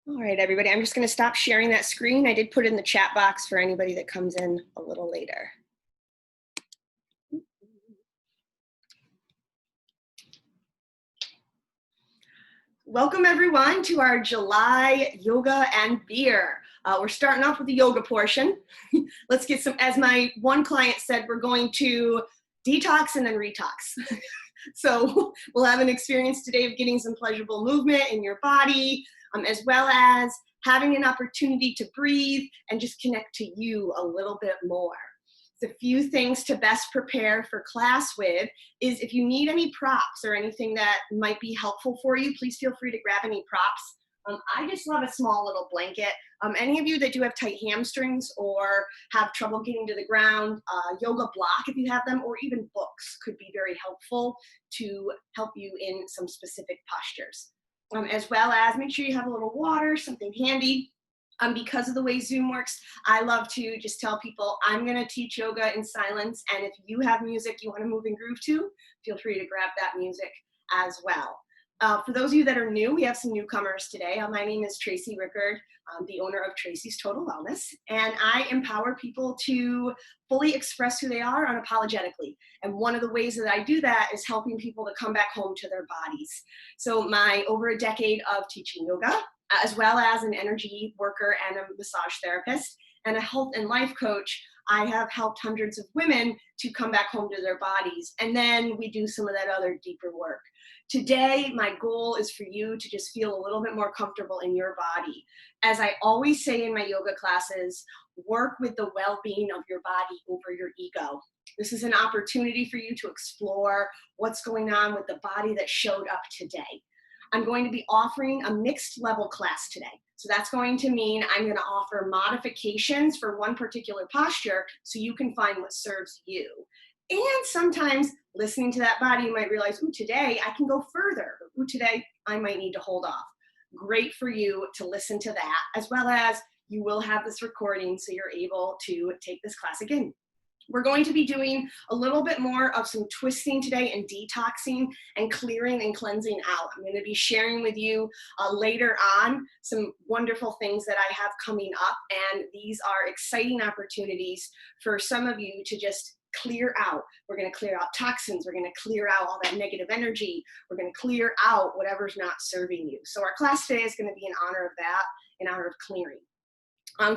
All right, everybody, I'm just going to stop sharing that screen. I did put it in the chat box for anybody that comes in a little later. Welcome, everyone, to our July yoga and beer. We're starting off with the yoga portion. Let's get some, as my one client said, we're going to detox and then retox. So we'll have an experience today of getting some pleasurable movement in your body, as well as having an opportunity to breathe and just connect to you a little bit more. A few things to best prepare for class with is if you need any props or anything that might be helpful for you, please feel free to grab any props. I just love a small little blanket. Any of you that do have tight hamstrings or have trouble getting to the ground, yoga block if you have them, or even books could be very helpful to help you in some specific postures. As well as make sure you have a little water, something handy. Because of the way Zoom works, I love to just tell people I'm going to teach yoga in silence, and if you have music you want to move and groove to, feel free to grab that music as well. For those of you that are new, we have some newcomers today. My name is Tracy Rickard. I'm the owner of Tracy's Total Wellness, and I empower people to fully express who they are unapologetically. And one of the ways that I do that is helping people to come back home to their bodies. So my over a decade of teaching yoga, as well as an energy worker and a massage therapist and a health and life coach, I have helped hundreds of women to come back home to their bodies. And then we do some of that other deeper work. Today, my goal is for you to just feel a little bit more comfortable in your body. As I always say in my yoga classes, work with the well-being of your body over your ego. This is an opportunity for you to explore what's going on with the body that showed up today. I'm going to be offering a mixed level class today. So that's going to mean I'm going to offer modifications for one particular posture so you can find what serves you. And sometimes listening to that body, you might realize, ooh, today I can go further. Ooh, today I might need to hold off. Great for you to listen to that, as well as you will have this recording so you're able to take this class again. We're going to be doing a little bit more of some twisting today and detoxing and clearing and cleansing out. I'm going to be sharing with you later on some wonderful things that I have coming up, and these are exciting opportunities for some of you to just clear out. We're going to clear out toxins. We're going to clear out all that negative energy. We're going to clear out whatever's not serving you. So our class today is going to be in honor of that, in honor of clearing.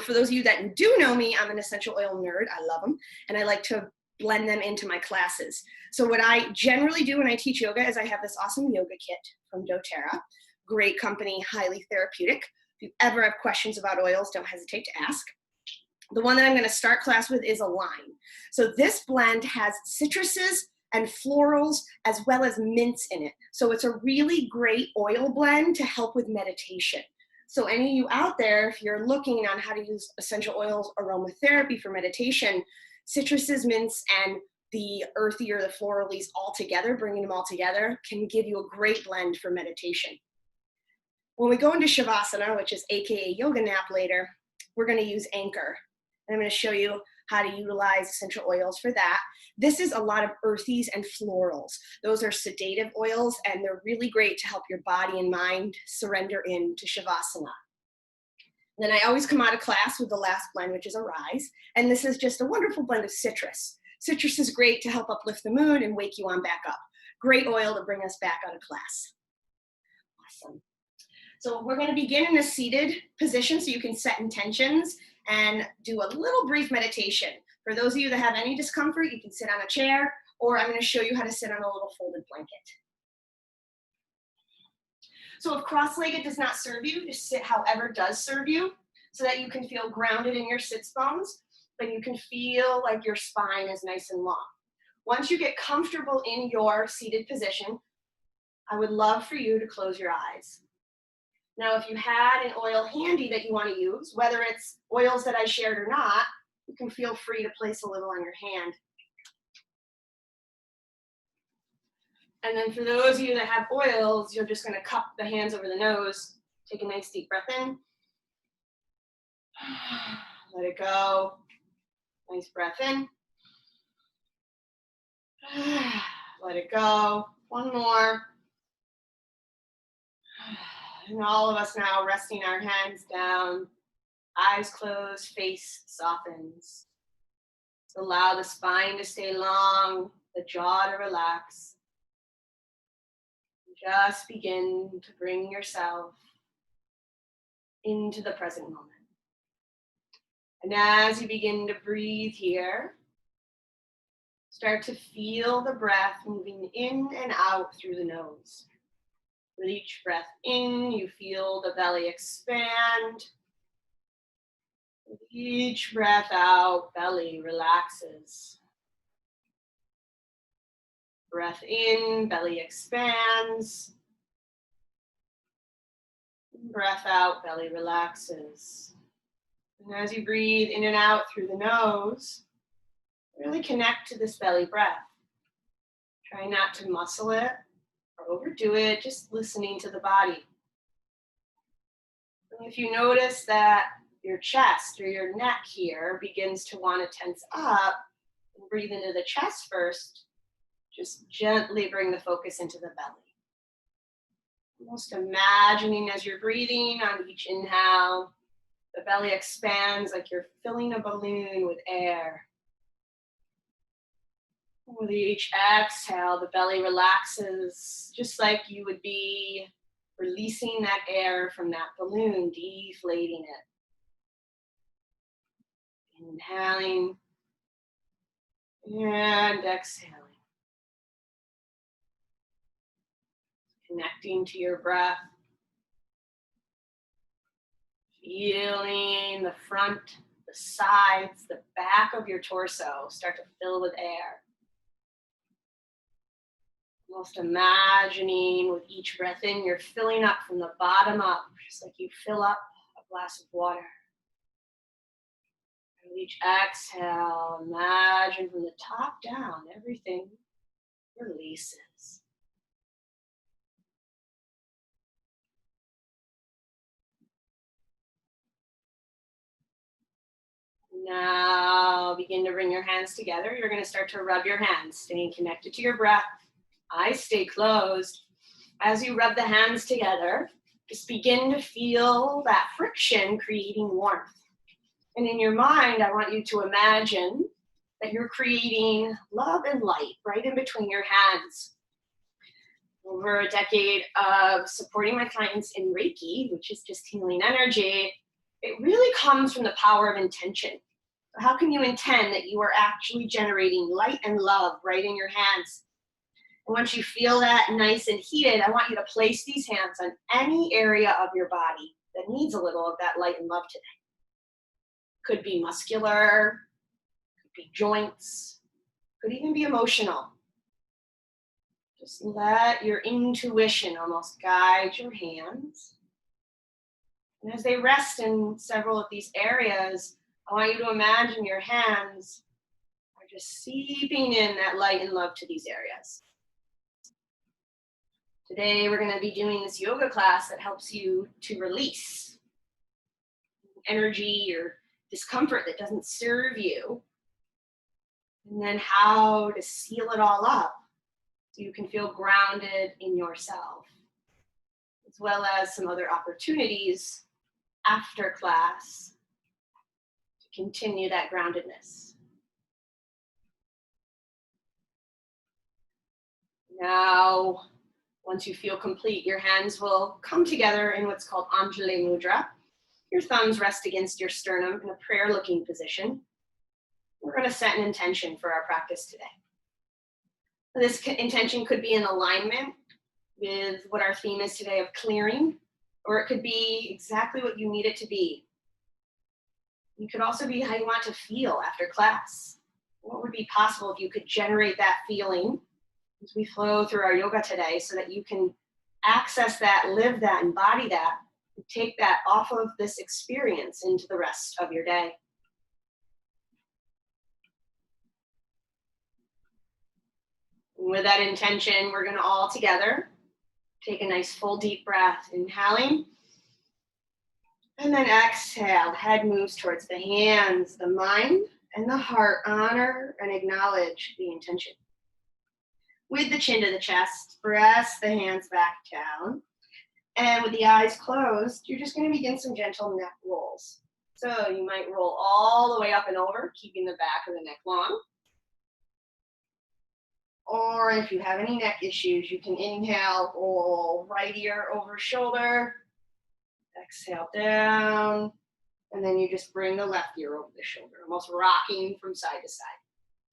For those of you that do know me, I'm an essential oil nerd. I love them, and I like to blend them into my classes. So what I generally do when I teach yoga is I have this awesome yoga kit from doTERRA. Great company, highly therapeutic. If you ever have questions about oils, don't hesitate to ask. The one that I'm going to start class with is a lime. So this blend has citruses and florals as well as mints in it. So it's a really great oil blend to help with meditation. So any of you out there, if you're looking on how to use essential oils aromatherapy for meditation, citruses, mints, and the earthy or the floralies all together, bringing them all together, can give you a great blend for meditation. When we go into Shavasana, which is AKA yoga nap later, we're going to use Anchor. And I'm going to show you how to utilize essential oils for that. This is a lot of earthies and florals. Those are sedative oils, and they're really great to help your body and mind surrender into Shavasana. Then I always come out of class with the last blend, which is Arise. And this is just a wonderful blend of citrus. Citrus is great to help uplift the mood and wake you on back up. Great oil to bring us back out of class. Awesome. So we're going to begin in a seated position so you can set intentions and do a little brief meditation. For those of you that have any discomfort, you can sit on a chair, or I'm going to show you how to sit on a little folded blanket. So if cross-legged does not serve you, just sit however does serve you so that you can feel grounded in your sits bones, but you can feel like your spine is nice and long. Once you get comfortable in your seated position, I would love for you to close your eyes. Now, if you had an oil handy that you want to use, whether it's oils that I shared or not, you can feel free to place a little on your hand. And then for those of you that have oils, you're just going to cup the hands over the nose. Take a nice deep breath in. Let it go. Nice breath in. Let it go. One more. And all of us now resting our hands down, eyes closed, face softens. Allow the spine to stay long, the jaw to relax. Just begin to bring yourself into the present moment. And as you begin to breathe here, start to feel the breath moving in and out through the nose. With each breath in, you feel the belly expand. With each breath out, belly relaxes. Breath in, belly expands. Breath out, belly relaxes. And as you breathe in and out through the nose, really connect to this belly breath. Try not to muscle it or overdo it, just listening to the body. And if you notice that your chest or your neck here begins to want to tense up, and breathe into the chest first, just gently bring the focus into the belly. Almost imagining as you're breathing on each inhale, the belly expands like you're filling a balloon with air. With each exhale, the belly relaxes, just like you would be releasing that air from that balloon, deflating it. Inhaling and exhaling. Connecting to your breath. Feeling the front, the sides, the back of your torso start to fill with air. Almost imagining with each breath in, you're filling up from the bottom up, just like you fill up a glass of water. And with each exhale, imagine from the top down, everything releases. Now begin to bring your hands together. You're going to start to rub your hands, staying connected to your breath. Eyes stay closed. As you rub the hands together, just begin to feel that friction creating warmth. And in your mind, I want you to imagine that you're creating love and light right in between your hands. Over a decade of supporting my clients in Reiki, which is just healing energy, it really comes from the power of intention. So how can you intend that you are actually generating light and love right in your hands? And once you feel that nice and heated, I want you to place these hands on any area of your body that needs a little of that light and love today. Could be muscular, could be joints, could even be emotional. Just let your intuition almost guide your hands. And as they rest in several of these areas, I want you to imagine your hands are just seeping in that light and love to these areas. Today, we're going to be doing this yoga class that helps you to release energy or discomfort that doesn't serve you, and then how to seal it all up so you can feel grounded in yourself, as well as some other opportunities after class to continue that groundedness. Now, once you feel complete, your hands will come together in what's called Anjali Mudra. Your thumbs rest against your sternum in a prayer-looking position. We're going to set an intention for our practice today. This intention could be in alignment with what our theme is today of clearing, or it could be exactly what you need it to be. It could also be how you want to feel after class. What would be possible if you could generate that feeling as we flow through our yoga today so that you can access that, live that, embody that, and take that off of this experience into the rest of your day. And with that intention, we're going to all together take a nice full deep breath, inhaling, and then exhale. Head moves towards the hands, the mind, and the heart. Honor and acknowledge the intention. With the chin to the chest, press the hands back down. And with the eyes closed, you're just going to begin some gentle neck rolls. So you might roll all the way up and over, keeping the back of the neck long. Or if you have any neck issues, you can inhale, roll right ear over shoulder, exhale down, and then you just bring the left ear over the shoulder, almost rocking from side to side.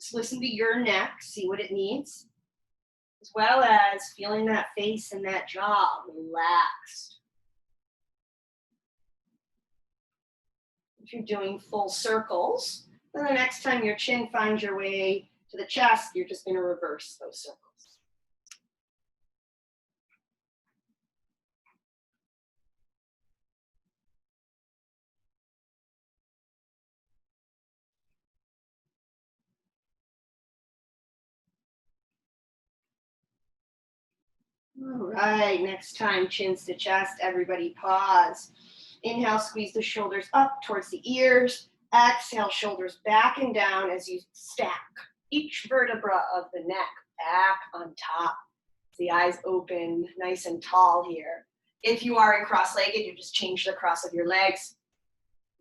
Just listen to your neck, see what it needs, as well as feeling that face and that jaw relaxed. If you're doing full circles, then the next time your chin finds your way to the chest, you're just going to reverse those circles. All right, next time, chins to chest, everybody pause. Inhale, squeeze the shoulders up towards the ears. Exhale, shoulders back and down as you stack each vertebra of the neck back on top. The eyes open, nice and tall here. If you are in cross-legged, you just change the cross of your legs.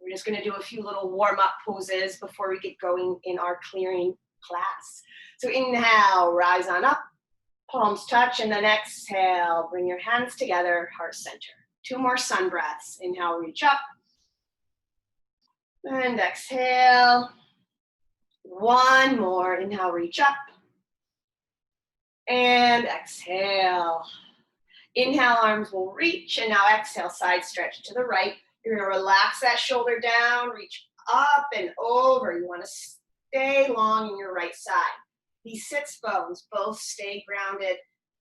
We're just gonna do a few little warm-up poses before we get going in our clearing class. So inhale, rise on up. Palms touch, and then exhale, bring your hands together, heart center. 2 more sun breaths. Inhale, reach up. And exhale. 1 more. Inhale, reach up. And exhale. Inhale, arms will reach, and now exhale, side stretch to the right. You're gonna relax that shoulder down, reach up and over. You wanna stay long in your right side. These sits bones both stay grounded.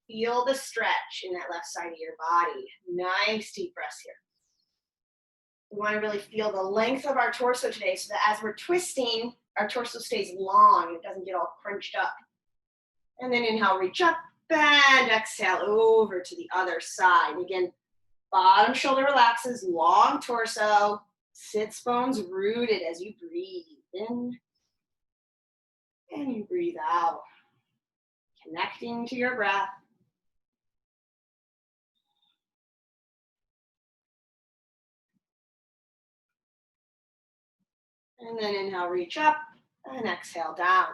Feel the stretch in that left side of your body. Nice deep breaths here. We want to really feel the length of our torso today so that as we're twisting, our torso stays long. It doesn't get all crunched up. And then inhale, reach up, and exhale over to the other side. Again, bottom shoulder relaxes, long torso, sits bones rooted as you breathe in. And you breathe out, connecting to your breath. And then inhale, reach up, and exhale down.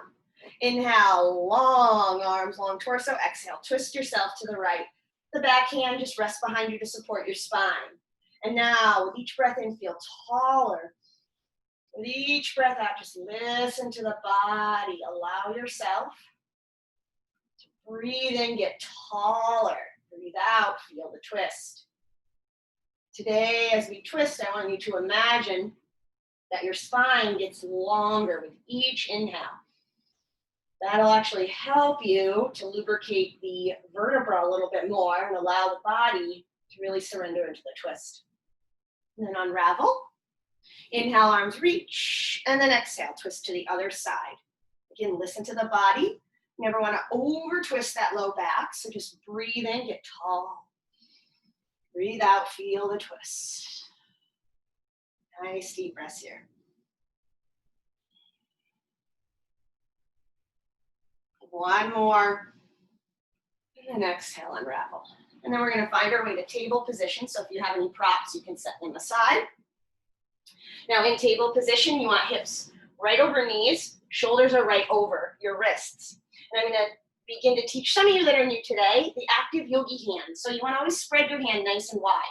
Inhale, long arms, long torso. Exhale, twist yourself to the right. The back hand just rests behind you to support your spine. And now, with each breath in, feel taller. With each breath out, just listen to the body. Allow yourself to breathe in, get taller. Breathe out, feel the twist. Today, as we twist, I want you to imagine that your spine gets longer with each inhale. That'll actually help you to lubricate the vertebra a little bit more and allow the body to really surrender into the twist. And then unravel. Inhale, arms reach, and then exhale, twist to the other side. Again, listen to the body. You never want to over twist that low back, so just breathe in, get tall. Breathe out, feel the twist. Nice deep breaths here. One more. And exhale, unravel. And then we're going to find our way to table position. So if you have any props, you can set them aside. Now in table position, you want hips right over knees, shoulders are right over your wrists. And I'm going to begin to teach some of you that are new today the active yogi hand. So you want to always spread your hand nice and wide.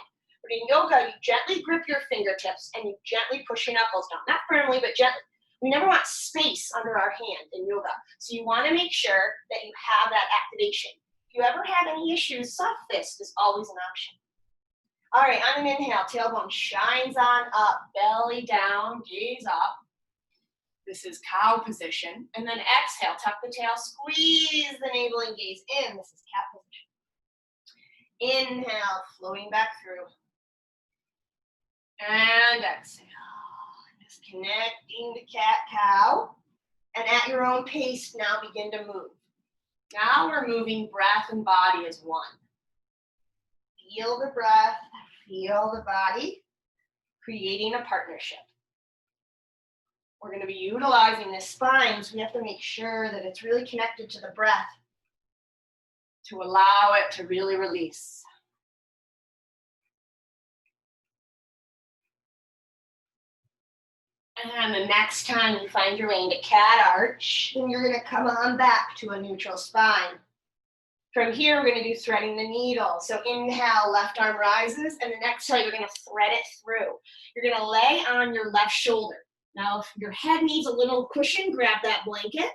But in yoga, you gently grip your fingertips and you gently push your knuckles down. Not firmly, but gently. We never want space under our hand in yoga. So you want to make sure that you have that activation. If you ever have any issues, soft fist is always an option. All right, on an inhale, tailbone shines on up, belly down, gaze up. This is cow position. And then exhale, tuck the tail, squeeze the navel and gaze in. This is cat position. Inhale, flowing back through. And exhale. Just connecting to cat-cow. And at your own pace, now begin to move. Now we're moving breath and body as one. Feel the breath, feel the body, creating a partnership. We're going to be utilizing this spine, so we have to make sure that it's really connected to the breath to allow it to really release. And the next time you find your way into cat arch, then you're gonna come on back to a neutral spine. From here, we're gonna do threading the needle. So inhale, left arm rises, and the exhale, you're gonna thread it through. You're gonna lay on your left shoulder. Now, if your head needs a little cushion, grab that blanket.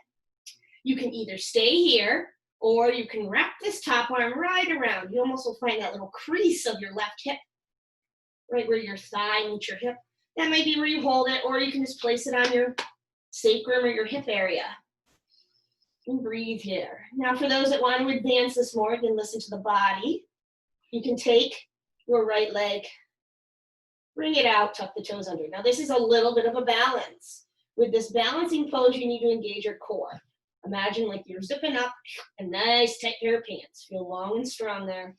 You can either stay here, or you can wrap this top arm right around. You almost will find that little crease of your left hip, right where your thigh meets your hip. That might be where you hold it, or you can just place it on your sacrum or your hip area. And breathe here. Now, for those that want to advance this more, you can listen to the body. You can take your right leg, bring it out, tuck the toes under. Now, this is a little bit of a balance. With this balancing pose, you need to engage your core. Imagine like you're zipping up a nice tight pair of pants. Feel long and strong there.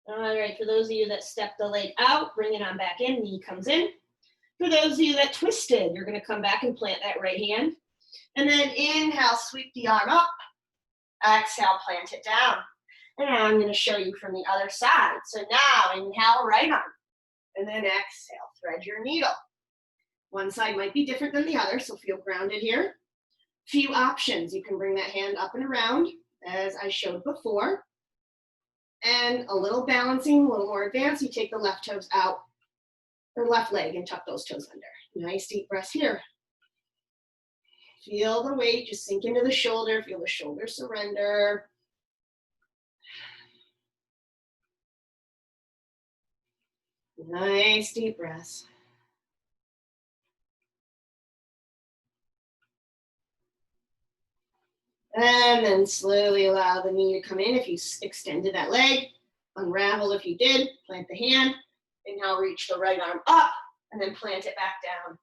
All right, for those of you that step the leg out, bring it on back in, knee comes in. For those of you that twisted, you're gonna come back and plant that right hand. And then inhale, sweep the arm up. Exhale, plant it down. And now I'm gonna show you from the other side. So now inhale, right arm. And then exhale, thread your needle. One side might be different than the other, so feel grounded here. Few options. You can bring that hand up and around, as I showed before. And a little balancing, a little more advanced, you take the left toes out, or left leg, and tuck those toes under. Nice deep breath here. Feel the weight just sink into the shoulder, feel the shoulder surrender. Nice deep breaths. And then slowly allow the knee to come in if you extended that leg. Unravel if you did. Plant the hand. Inhale, reach the right arm up, and then plant it back down.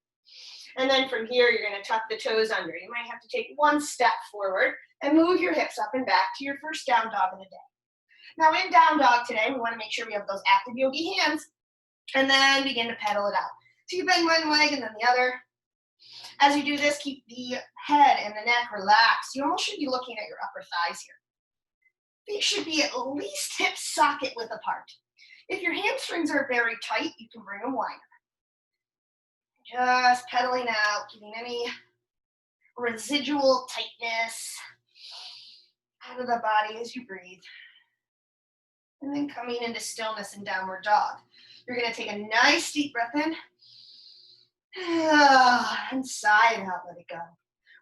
And then from here, you're going to tuck the toes under. You might have to take one step forward and move your hips up and back to your first down dog of the day. Now in down dog today, we want to make sure we have those active yogi hands, and then begin to pedal it out. So you bend one leg and then the other. As you do this, keep the head and the neck relaxed. You almost should be looking at your upper thighs here. Feet should be at least hip socket width apart. If your hamstrings are very tight, you can bring them wider. Just pedaling out, getting any residual tightness out of the body as you breathe. And then coming into stillness and downward dog. You're going to take a nice deep breath in. And sigh it out, let it go.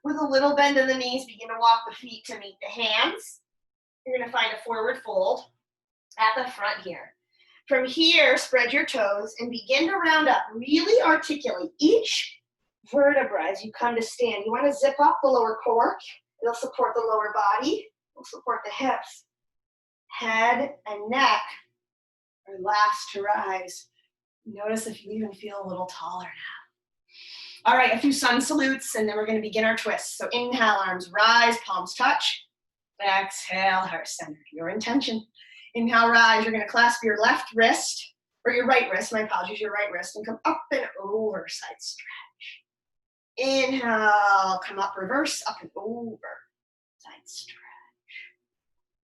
With a little bend in the knees, begin to walk the feet to meet the hands. You're going to find a forward fold at the front here. From here, spread your toes and begin to round up. Really articulate each vertebra as you come to stand. You want to zip up the lower core. It'll support the lower body. It'll support the hips. Head and neck are last to rise. Notice if you even feel a little taller now. All right, a few sun salutes, and then we're going to begin our twists. So inhale, arms rise, palms touch. Exhale, heart center. Your intention. Inhale, rise. You're going to clasp your left wrist, or your right wrist, my apologies, your right wrist, and come up and over, side stretch. Inhale, come up, reverse, up and over, side stretch.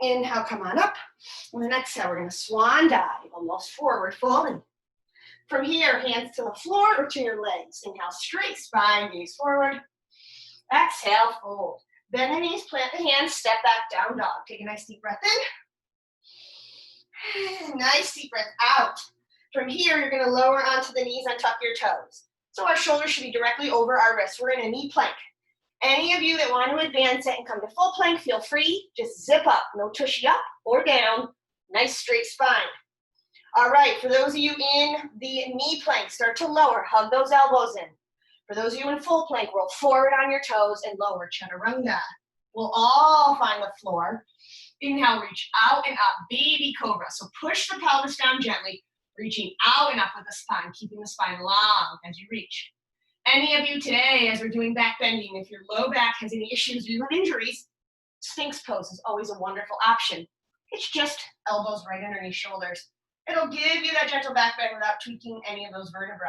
Inhale, come on up. And then exhale, we're going to swan dive, almost forward folding. From here, hands to the floor or to your legs. Inhale, straight spine, gaze forward. Exhale, fold. Bend the knees, plant the hands, step back, down dog. Take a nice deep breath in. Nice deep breath out. From here, you're going to lower onto the knees and tuck your toes. So our shoulders should be directly over our wrists. We're in a knee plank. Any of you that want to advance it and come to full plank, feel free. Just zip up. No tushy up or down. Nice straight spine. All right, for those of you in the knee plank, start to lower. Hug those elbows in. For those of you in full plank, roll forward on your toes and lower, chaturanga. We'll all find the floor. Inhale, reach out and up, baby cobra. So push the pelvis down gently, reaching out and up with the spine, keeping the spine long as you reach. Any of you today, as we're doing back bending, if your low back has any issues, you have injuries, Sphinx pose is always a wonderful option. It's just elbows right underneath shoulders. It'll give you that gentle back bend without tweaking any of those vertebrae.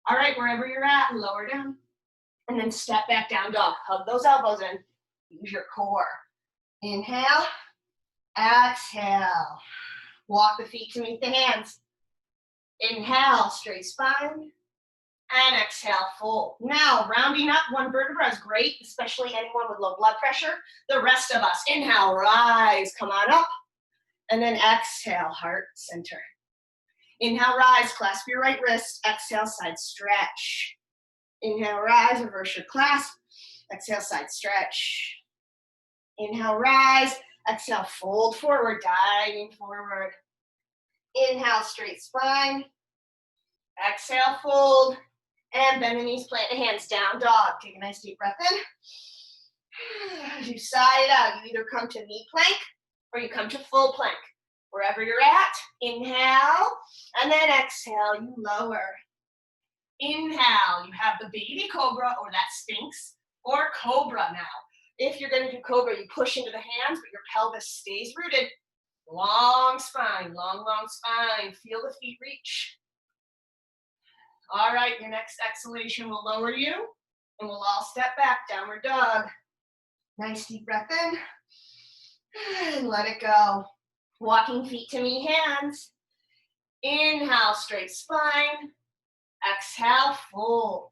All right, wherever you're at, lower down. And then step back down dog. Hug those elbows in. Use your core. Inhale. Exhale. Walk the feet to meet the hands. Inhale, straight spine. And exhale, fold. Now, rounding up one vertebra is great, especially anyone with low blood pressure. The rest of us, inhale, rise, come on up. And then exhale, heart center. Inhale, rise, clasp your right wrist. Exhale, side stretch. Inhale, rise, reverse your clasp. Exhale, side stretch. Inhale, rise. Exhale, fold forward, diving forward. Inhale, straight spine. Exhale, fold. And bend the knees, plant the hands, down dog. Take a nice deep breath in. As you sigh it out, you either come to knee plank or you come to full plank. Wherever you're at, inhale, and then exhale, you lower. Inhale, you have the baby cobra or that sphinx or cobra now. If you're gonna do cobra, you push into the hands, but your pelvis stays rooted. Long spine, long, long spine. Feel the feet reach. All right, your next exhalation will lower you, and we'll all step back, downward dog. Nice deep breath in, and let it go. Walking feet to meet hands. Inhale, straight spine. Exhale, fold.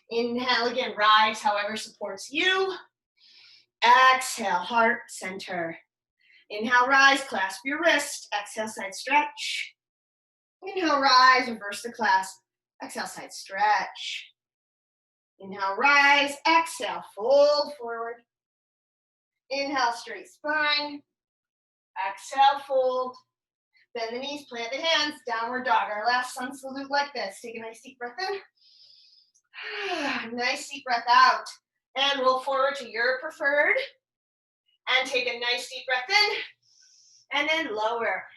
Inhale again, rise however supports you. Exhale, heart center. Inhale, rise, clasp your wrist. Exhale, side stretch. Inhale, rise, reverse the clasp. Exhale, side stretch. Inhale, rise. Exhale, fold forward. Inhale, straight spine. Exhale, fold. Bend the knees, plant the hands, downward dog. Our last sun salute like this. Take a nice deep breath in. Nice deep breath out. And roll forward to your preferred. And take a nice deep breath in. And then lower.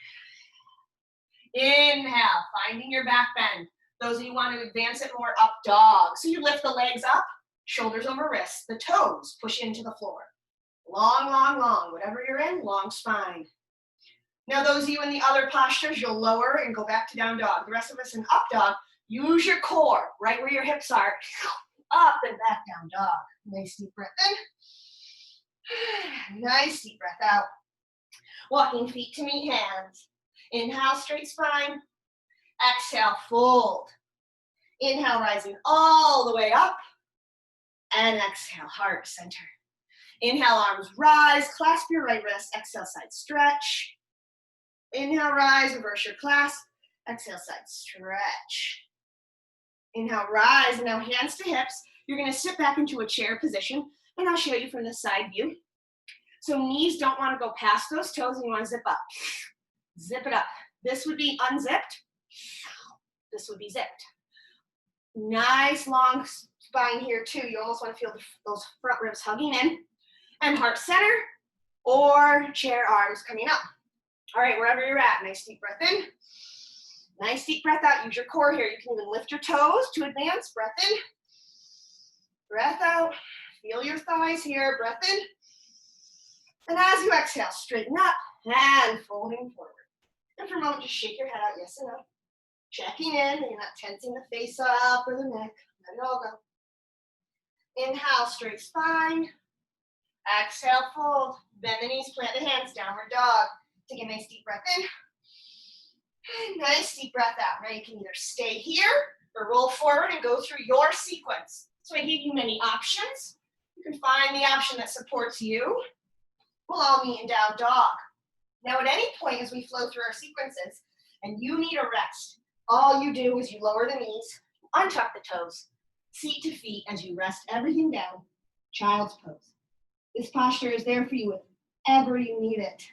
Inhale, finding your back bend. Those of you who want to advance it more, up dog. So you lift the legs up, shoulders over wrists, the toes push into the floor. Long, long, long. Whatever you're in, long spine. Now those of you in the other postures, you'll lower and go back to down dog. The rest of us in up dog, use your core, right where your hips are, up and back down dog. Nice deep breath in. Nice deep breath out. Walking feet to meet hands. Inhale, straight spine. Exhale, fold. Inhale, rising all the way up. And exhale, heart center. Inhale, arms rise, clasp your right wrist. Exhale, side stretch. Inhale, rise, reverse your clasp. Exhale, side stretch. Inhale, rise, and now hands to hips. You're gonna sit back into a chair position, and I'll show you from the side view. So knees don't wanna go past those toes, and you wanna zip up. Zip it up. This would be unzipped. This would be zipped. Nice long spine here too. You almost wanna feel those front ribs hugging in. And heart center or chair arms coming up. All right, wherever you're at, nice deep breath in. Nice deep breath out. Use your core here. You can even lift your toes to advance. Breath in. Breath out. Feel your thighs here. Breath in. And as you exhale, straighten up and folding forward. And for a moment, just shake your head out, yes and no. Checking in. You're not tensing the face up or the neck. Let it all go. Inhale, straight spine. Exhale, fold. Bend the knees, plant the hands, downward dog. Take a nice deep breath in. And nice deep breath out. Now you can either stay here or roll forward and go through your sequence. So I gave you many options. You can find the option that supports you. We'll all meet in down dog. Now at any point as we flow through our sequences and you need a rest, all you do is you lower the knees, untuck the toes, seat to feet as you rest everything down, child's pose. This posture is there for you whenever you need it.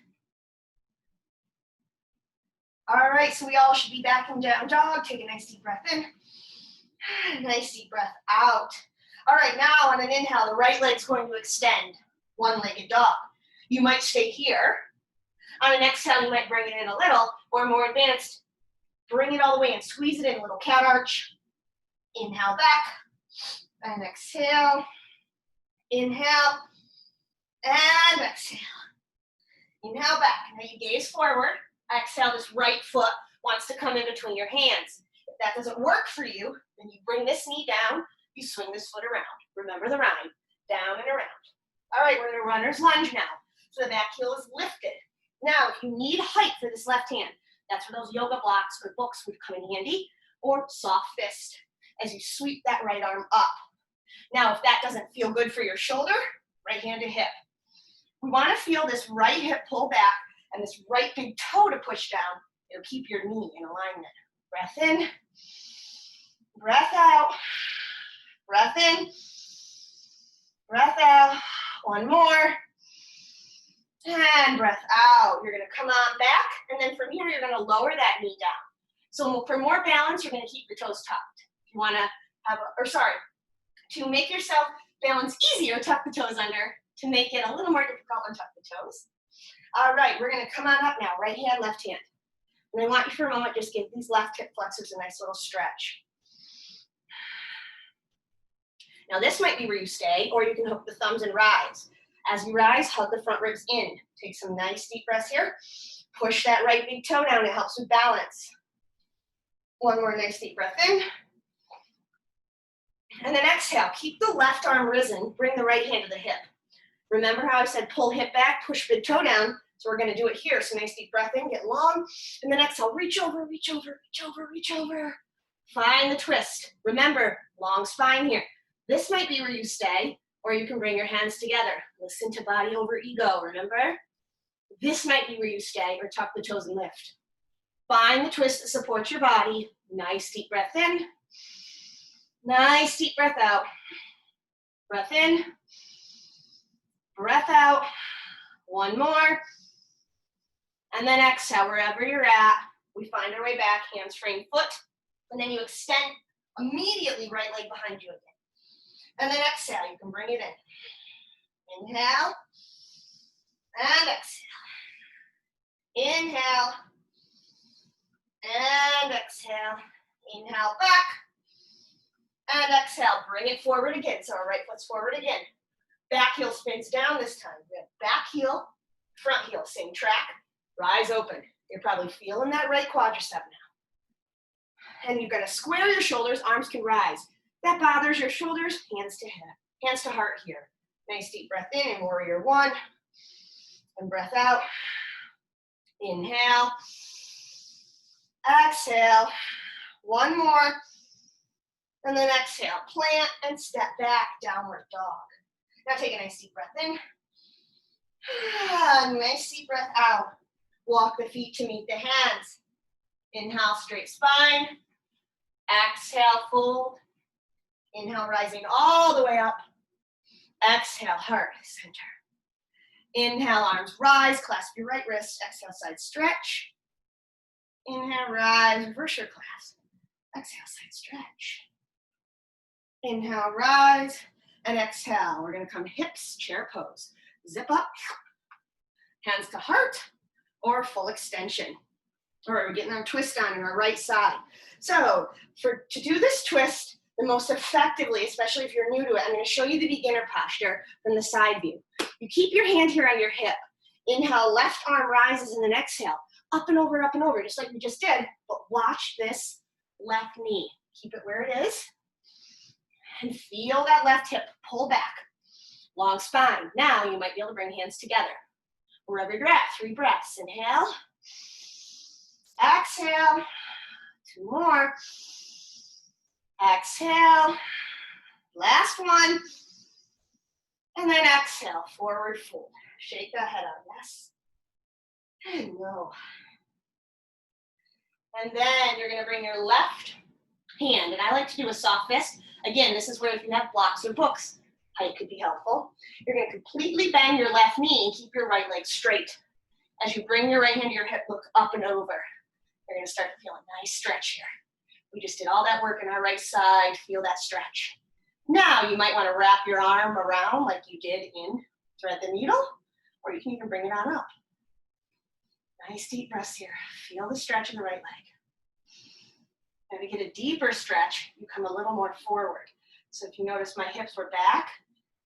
All right, so we all should be back in down dog. Take a nice deep breath in. Nice deep breath out. All right, now on an inhale, the right leg's going to extend, one-legged dog. You might stay here. On an exhale, you might bring it in a little, or more advanced, bring it all the way and squeeze it in, a little cat arch. Inhale back, and exhale. Inhale, and exhale. Inhale back. Now you gaze forward. Exhale, this right foot wants to come in between your hands. If that doesn't work for you, then you bring this knee down, you swing this foot around. Remember the rhyme, down and around. All right, we're in a runner's lunge now. So the back heel is lifted. Now, if you need height for this left hand, that's where those yoga blocks or books would come in handy, or soft fist as you sweep that right arm up. Now, if that doesn't feel good for your shoulder, right hand to hip. We want to feel this right hip pull back and this right big toe to push down. It'll keep your knee in alignment. Breath in, breath out, breath in, breath out. One more. And breath out. You're going to come on back, and then from here, you're going to lower that knee down. So for more balance, you're going to keep your toes tucked. If you want to have, to make yourself balance easier, tuck the toes under. To make it a little more difficult, untuck the toes. All right, we're going to come on up now, right hand, left hand. And I want you for a moment, just give these left hip flexors a nice little stretch. Now this might be where you stay, or you can hook the thumbs and rise. As you rise, hug the front ribs in. Take some nice deep breaths here. Push that right big toe down, it helps with balance. One more nice deep breath in. And then exhale, keep the left arm risen, bring the right hand to the hip. Remember how I said pull hip back, push big toe down? So we're gonna do it here. So nice deep breath in, get long, and then exhale, reach over, reach over, reach over, reach over. Find the twist. Remember, long spine here. This might be where you stay, or you can bring your hands together. Listen to body over ego, remember? This might be where you stay, or tuck the toes and lift. Find the twist that supports your body. Nice deep breath in. Nice deep breath out. Breath in. Breath out. One more. And then exhale, wherever you're at. We find our way back, hands frame foot. And then you extend immediately right leg behind you again. And then exhale, you can bring it in. Inhale. And exhale. Inhale. And exhale. Inhale back. And exhale, bring it forward again. So our right foot's forward again. Back heel spins down this time. We have back heel, front heel, same track. Rise open. You're probably feeling that right quadricep now. And you're gonna square your shoulders, arms can rise. That bothers your shoulders, hands to head, hands to heart here. Nice deep breath in warrior one. And breath out. Inhale. Exhale. One more. And then exhale, plant and step back, downward dog. Now take a nice deep breath in. Nice deep breath out. Walk the feet to meet the hands. Inhale, straight spine. Exhale, fold. Inhale, rising all the way up. Exhale, heart center. Inhale, arms rise, clasp your right wrist. Exhale, side stretch. Inhale, rise, reverse your clasp. Exhale, side stretch. Inhale, rise, and exhale. We're gonna come hips, chair pose. Zip up, hands to heart, or full extension. All right, we're getting our twist on our right side. So to do this twist the most effectively, especially if you're new to it, I'm gonna show you the beginner posture from the side view. You keep your hand here on your hip. Inhale, left arm rises, and then exhale. Up and over, just like we just did, but watch this left knee. Keep it where it is. And feel that left hip pull back. Long spine. Now you might be able to bring hands together. Wherever you're at, 3 breaths. Inhale. Exhale. 2 more. Exhale. Last one. And then exhale, forward fold. Shake that head out, yes. And no. And then you're gonna bring your left hand, and I like to do a soft fist. Again, this is where if you have blocks or books, height could be helpful. You're gonna completely bend your left knee and keep your right leg straight. As you bring your right hand to your hip, look up and over. You're gonna start to feel a nice stretch here. We just did all that work in our right side, feel that stretch. Now you might wanna wrap your arm around like you did in Thread the Needle, or you can even bring it on up. Nice deep breaths here. Feel the stretch in the right leg. And to get a deeper stretch, you come a little more forward. So if you notice my hips were back,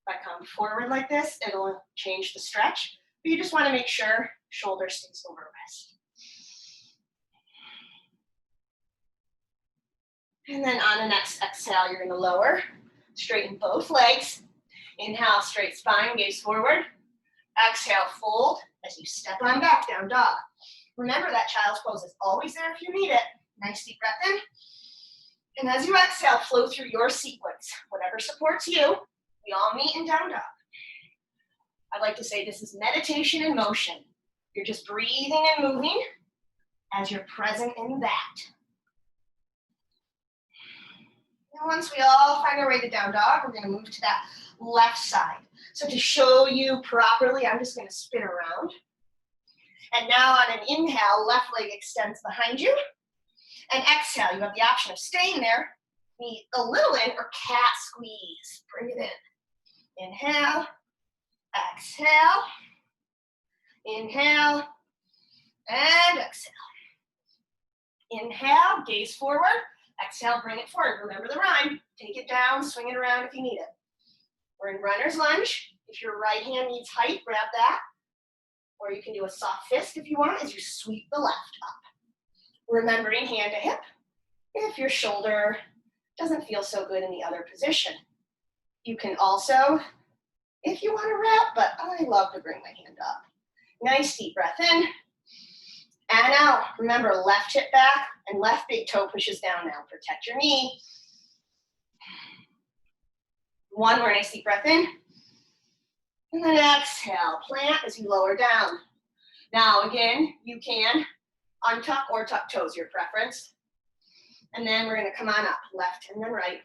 if I come forward like this, it'll change the stretch. But you just want to make sure shoulder stays over wrist. And then on the next exhale, you're going to lower, straighten both legs. Inhale, straight spine, gaze forward. Exhale, fold as you step on back, down dog. Remember that child's pose is always there if you need it. Nice deep breath in. And as you exhale, flow through your sequence. Whatever supports you, we all meet in down dog. I like to say this is meditation in motion. You're just breathing and moving as you're present in that. And once we all find our way to down dog, we're going to move to that left side. So to show you properly, I'm just going to spin around. And now on an inhale, left leg extends behind you. And exhale, you have the option of staying there, knee a little in, or cat squeeze. Bring it in. Inhale, exhale, inhale, and exhale. Inhale, gaze forward. Exhale, bring it forward. Remember the rhyme. Take it down, swing it around if you need it. We're in runner's lunge. If your right hand needs height, grab that. Or you can do a soft fist if you want as you sweep the left up. Remembering hand to hip. If your shoulder doesn't feel so good in the other position. You can also, if you want to wrap, but I love to bring my hand up. Nice deep breath in. And out. Remember, left hip back and left big toe pushes down now. Protect your knee. One more nice deep breath in. And then exhale. Plant as you lower down. Now again, you can untuck or tuck toes, your preference. And then we're going to come on up. Left and then right.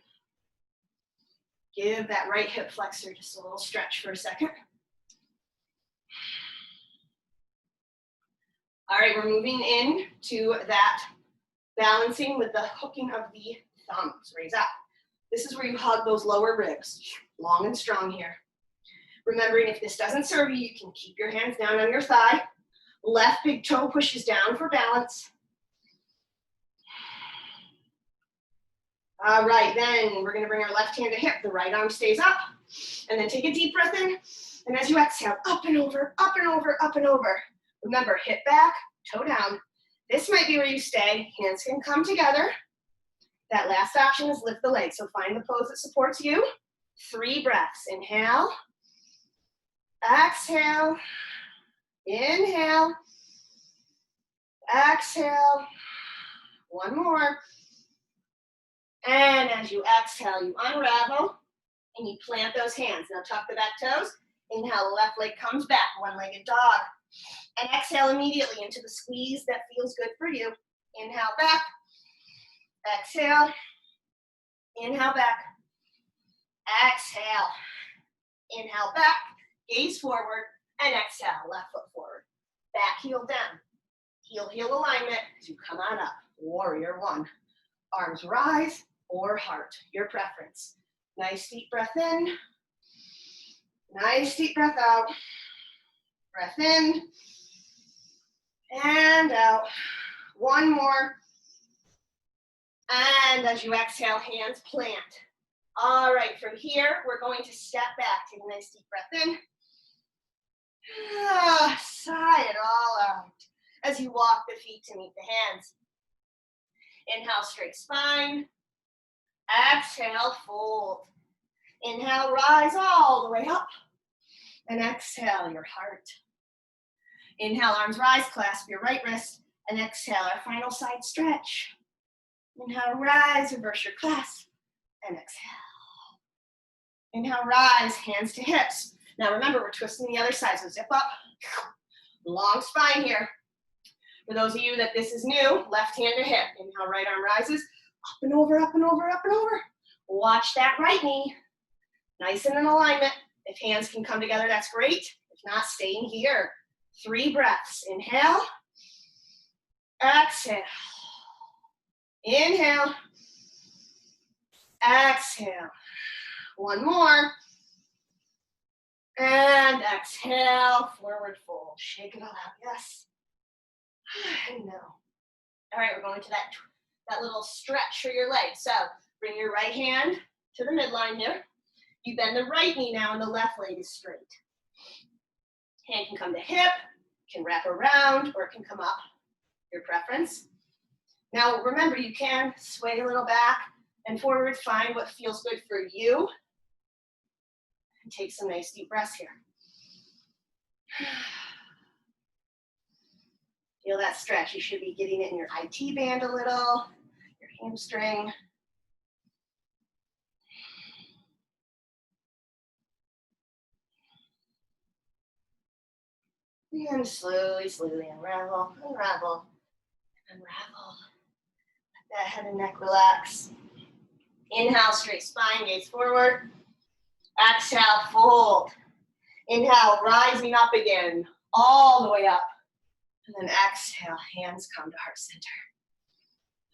Give that right hip flexor just a little stretch for a second. All right, we're moving into that balancing with the hooking of the thumbs. Raise up. This is where you hug those lower ribs. Long and strong here. Remembering if this doesn't serve you, you can keep your hands down on your thigh. Left big toe pushes down for balance. All right, then we're going to bring our left hand to hip. The right arm stays up. And then take a deep breath in. And as you exhale, up and over, up and over, up and over. Remember, hip back, toe down. This might be where you stay. Hands can come together. That last option is lift the leg. So find the pose that supports you. 3 breaths. Inhale. Exhale. Inhale. Exhale. One more. And as you exhale, you unravel and you plant those hands. Now tuck the back toes. Inhale, the left leg comes back, one-legged dog. And exhale immediately into the squeeze that feels good for you. Inhale back. Exhale. Inhale back. Exhale. Inhale back. Gaze forward. And exhale. Left foot forward. Back heel down. Heel alignment as you come on up. Warrior 1. Arms rise or heart. Your preference. Nice deep breath in. Nice deep breath out. Breath in. And out. One more. And as you exhale, hands plant. All right, from here, we're going to step back. Take a nice deep breath in. Sigh it all out as you walk the feet to meet the hands. Inhale, straight spine. Exhale, fold. Inhale, rise all the way up. And exhale, your heart. Inhale, arms rise, clasp your right wrist. And exhale, our final side stretch. Inhale, rise, reverse your clasp. And exhale. Inhale, rise, hands to hips. Now remember, we're twisting the other side, so zip up. Long spine here. For those of you that this is new, left hand to hip. Inhale, right arm rises. Up and over, up and over, up and over. Watch that right knee. Nice and in alignment. If hands can come together, that's great. If not, staying here. 3 breaths. Inhale. Exhale. Inhale. Exhale. One more. And exhale. Forward fold. Shake it all out. Yes. I know. All right, we're going to that little stretch for your legs. So bring your right hand to the midline here. You bend the right knee now and the left leg is straight. Hand can come to hip, can wrap around, or it can come up. Your preference. Now remember, you can sway a little back and forward. Find what feels good for you. And take some nice deep breaths here. Feel that stretch. You should be getting it in your IT band a little, your hamstring. And slowly, slowly unravel, unravel, unravel. Let that head and neck relax. Inhale, straight spine, gaze forward. Exhale, fold. Inhale, rising up again, all the way up. And then exhale, hands come to heart center.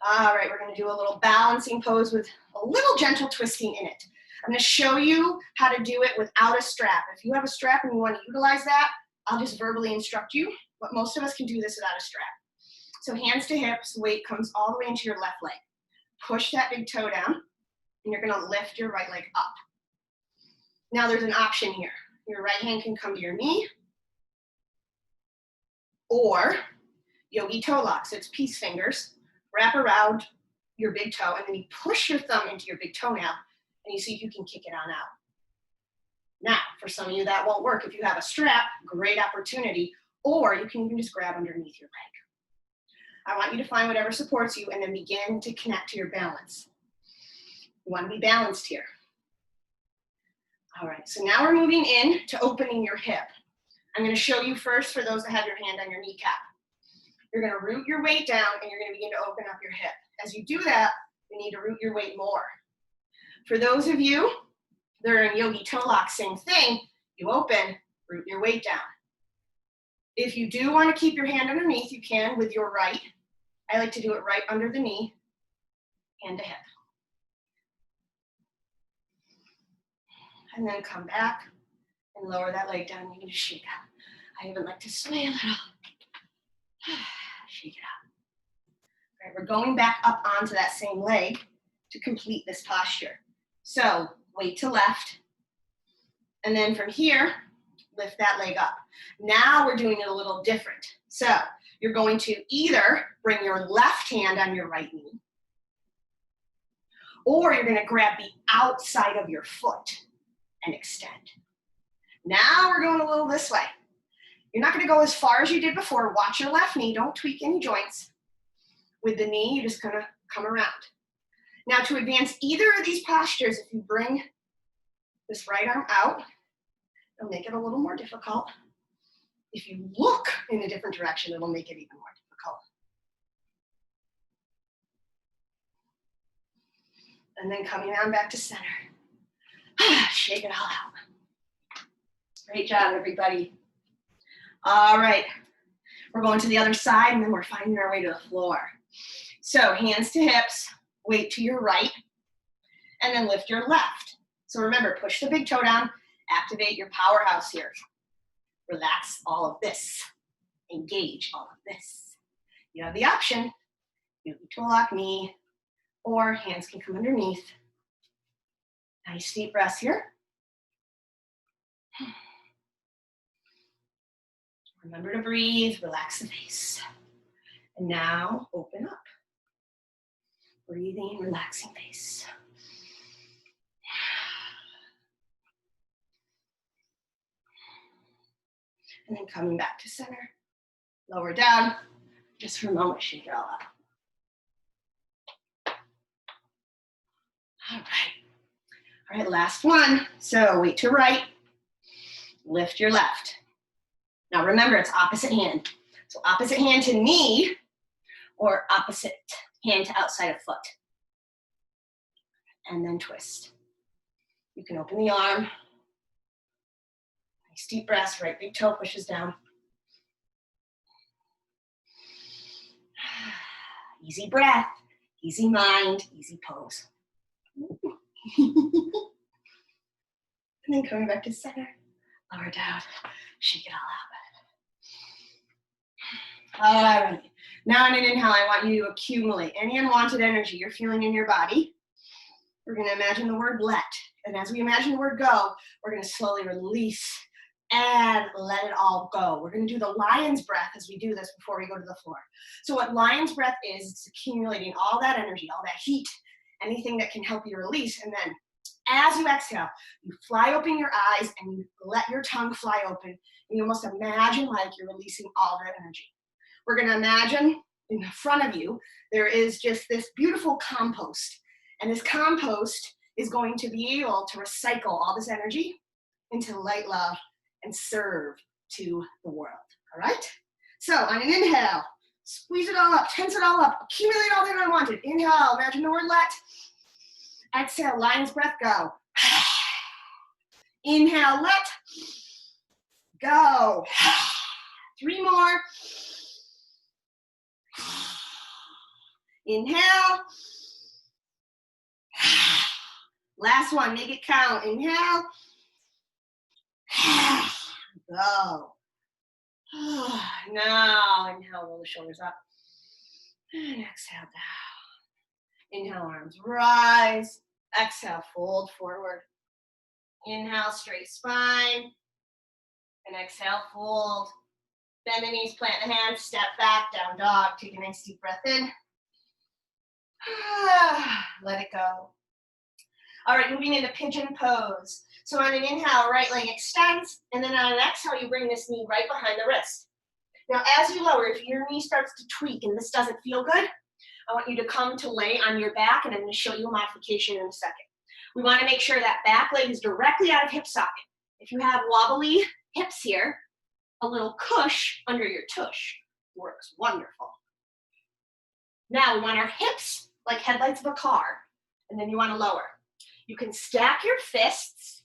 All right, we're gonna do a little balancing pose with a little gentle twisting in it. I'm gonna show you how to do it without a strap. If you have a strap and you wanna utilize that, I'll just verbally instruct you, but most of us can do this without a strap. So hands to hips, weight comes all the way into your left leg. Push that big toe down, and you're gonna lift your right leg up. Now there's an option here. Your right hand can come to your knee, or yogi toe lock, so it's peace fingers. Wrap around your big toe, and then you push your thumb into your big toenail, and you see if you can kick it on out. Now, for some of you that won't work. If you have a strap, great opportunity, or you can even just grab underneath your leg. I want you to find whatever supports you and then begin to connect to your balance. You want to be balanced here. All right, so now we're moving in to opening your hip. I'm going to show you first for those that have your hand on your kneecap. You're going to root your weight down and you're going to begin to open up your hip. As you do that, you need to root your weight more. For those of you that are in yogi toe lock, same thing. You open, root your weight down. If you do want to keep your hand underneath, you can with your right. I like to do it right under the knee, hand to hip. And then come back and lower that leg down. You can just shake out. I even like to sway a little. Shake it out. All right, we're going back up onto that same leg to complete this posture. So weight to left. And then from here, lift that leg up. Now we're doing it a little different. So you're going to either bring your left hand on your right knee, or you're going to grab the outside of your foot and extend. Now we're going a little this way. You're not going to go as far as you did before. Watch your left knee. Don't tweak any joints. With the knee, you're just going to come around. Now to advance either of these postures, if you bring this right arm out, it'll make it a little more difficult. If you look in a different direction, it'll make it even more difficult. And then coming on back to center. Shake it all out. Great job, everybody. All right, we're going to the other side, and then we're finding our way to the floor. So hands to hips, weight to your right, and then lift your left. So remember, push the big toe down, activate your powerhouse here. Relax all of this. Engage all of this. You have the option, yogi toe lock knee, or hands can come underneath. Nice deep breaths here. Remember to breathe, relax the face. And now open up. Breathing, relaxing face. And then coming back to center. Lower down. Just for a moment, shake it all out. All right. All right, last one. So weight to right. Lift your left. Now remember, it's opposite hand. So opposite hand to knee, or opposite hand to outside of foot. And then twist. You can open the arm. Nice deep breaths, right big toe pushes down. Easy breath, easy mind, easy pose. And then coming back to center, lower down, shake it all out. All right, now on an inhale, I want you to accumulate any unwanted energy you're feeling in your body. We're gonna imagine the word let, and as we imagine the word go, we're gonna slowly release and let it all go. We're gonna do the lion's breath as we do this before we go to the floor. So what lion's breath is, it's accumulating all that energy, all that heat, anything that can help you release, and then As you exhale, you fly open your eyes and you let your tongue fly open. And you almost imagine like you're releasing all that energy. We're going to imagine in front of you, there is just this beautiful compost. And this compost is going to be able to recycle all this energy into light, love, and serve to the world. All right? So on an inhale, squeeze it all up, tense it all up, accumulate all that unwanted. Inhale, imagine the word let. Exhale, lion's breath, go. Inhale, let. Go. 3 more. Inhale. Last one, make it count. Inhale. Go. Now, inhale, roll the shoulders up. And exhale down. Inhale, arms rise. Exhale, fold forward. Inhale, straight spine. And exhale, fold. Bend the knees, plant the hands, step back, down dog. Take a nice deep breath in. Let it go. All right, moving into pigeon pose. So on an inhale, right leg extends, and then on an exhale, you bring this knee right behind the wrist. Now, as you lower, if your knee starts to tweak and this doesn't feel good, I want you to come to lay on your back, and I'm going to show you a modification in a second. We want to make sure that back leg is directly out of hip socket. If you have wobbly hips here, a little cush under your tush works wonderful. Now, we want our hips like headlights of a car, and then you want to lower. You can stack your fists.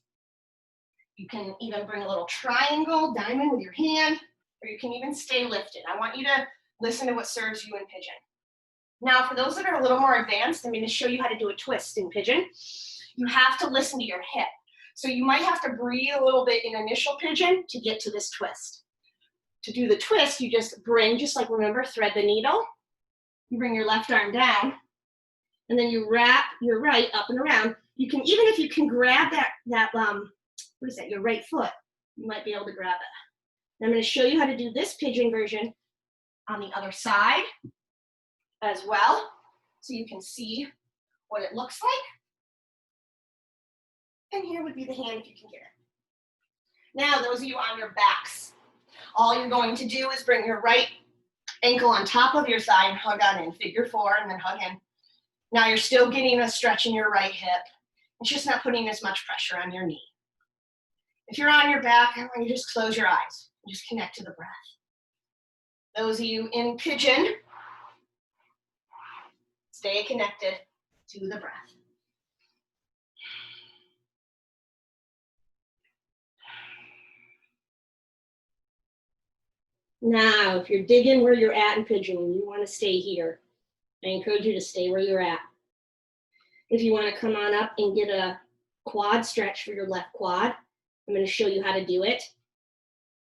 You can even bring a little triangle, diamond with your hand, or you can even stay lifted. I want you to listen to what serves you in pigeon. Now, for those that are a little more advanced, I'm going to show you how to do a twist in pigeon. You have to listen to your hip. So you might have to breathe a little bit in initial pigeon to get to this twist. To do the twist, you just bring, just like remember, thread the needle. You bring your left arm down, and then you wrap your right up and around. You can, even if you can grab what is that, your right foot, you might be able to grab it. And I'm going to show you how to do this pigeon version on the other side as well, so you can see what it looks like. And here would be the hand if you can get it. Now, those of you on your backs, all you're going to do is bring your right ankle on top of your thigh and hug on in, figure 4, and then hug in. Now you're still getting a stretch in your right hip. It's just not putting as much pressure on your knee. If you're on your back, I want you to just close your eyes and just connect to the breath. Those of you in pigeon, stay connected to the breath. Now, if you're digging where you're at in pigeon and you want to stay here, I encourage you to stay where you're at. If you want to come on up and get a quad stretch for your left quad, I'm going to show you how to do it.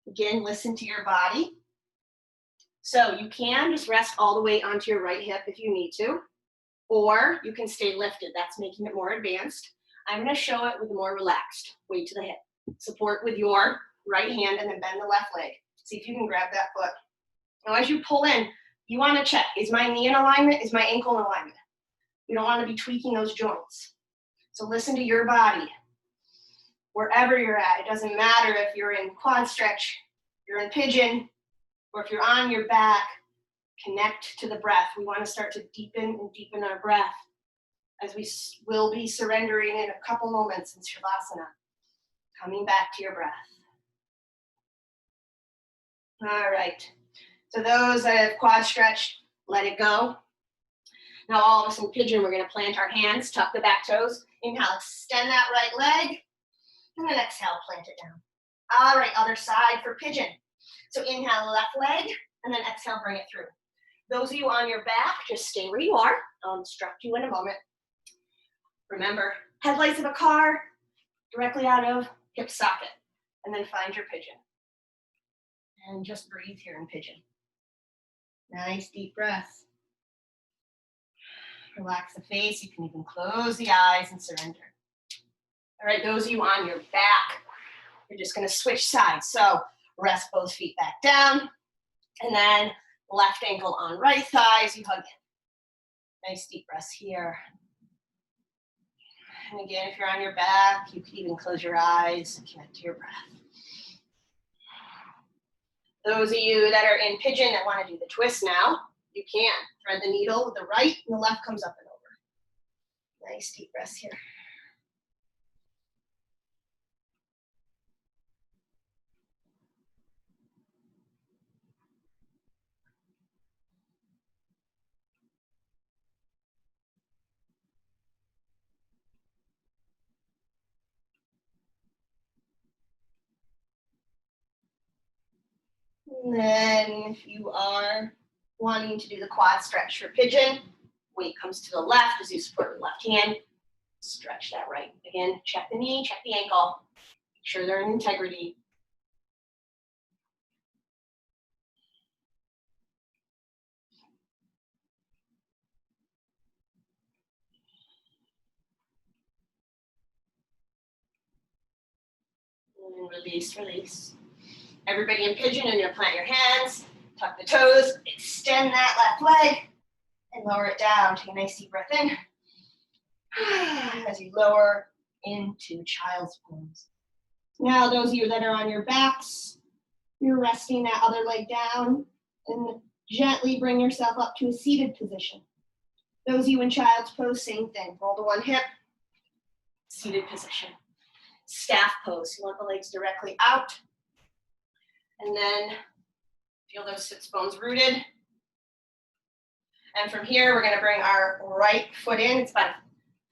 Again, listen to your body. So you can just rest all the way onto your right hip if you need to, or you can stay lifted. That's making it more advanced. I'm going to show it with a more relaxed weight to the hip. Support with your right hand and then bend the left leg. See if you can grab that foot. Now as you pull in, you want to check, is my knee in alignment? Is my ankle in alignment? You don't want to be tweaking those joints. So listen to your body. Wherever you're at, it doesn't matter if you're in quad stretch, you're in pigeon, or if you're on your back, connect to the breath. We want to start to deepen and deepen our breath as we will be surrendering in a couple moments in Shavasana. Coming back to your breath. All right. So those that have quad stretched, let it go. Now all of us in pigeon, we're going to plant our hands, tuck the back toes. Inhale, extend that right leg. And then exhale, plant it down. All right, other side for pigeon. So inhale, left leg, and then exhale, bring it through. Those of you on your back, just stay where you are. I'll instruct you in a moment. Remember, headlights of a car, directly out of hip socket. And then find your pigeon. And just breathe here in pigeon. Nice deep breath. Relax the face. You can even close the eyes and surrender. All right, those of you on your back, you're just going to switch sides. So rest both feet back down. And then left ankle on right thigh as you hug in. Nice deep breaths here. And again, if you're on your back, you can even close your eyes and connect to your breath. Those of you that are in pigeon that want to do the twist now, you can. Thread the needle with the right and the left comes up and over. Nice deep breaths here. And then if you are wanting to do the quad stretch for pigeon, weight comes to the left as you support the left hand. Stretch that right. Again, check the knee, check the ankle. Make sure they're in integrity. And release, release. Everybody in pigeon, and you're gonna plant your hands, tuck the toes, extend that left leg, and lower it down. Take a nice deep breath in. As you lower into child's pose. Now, those of you that are on your backs, you're resting that other leg down and gently bring yourself up to a seated position. Those of you in child's pose, same thing. Roll to one hip, seated position. Staff pose, you want the legs directly out. And then feel those sits bones rooted. And from here, we're gonna bring our right foot in. It's about a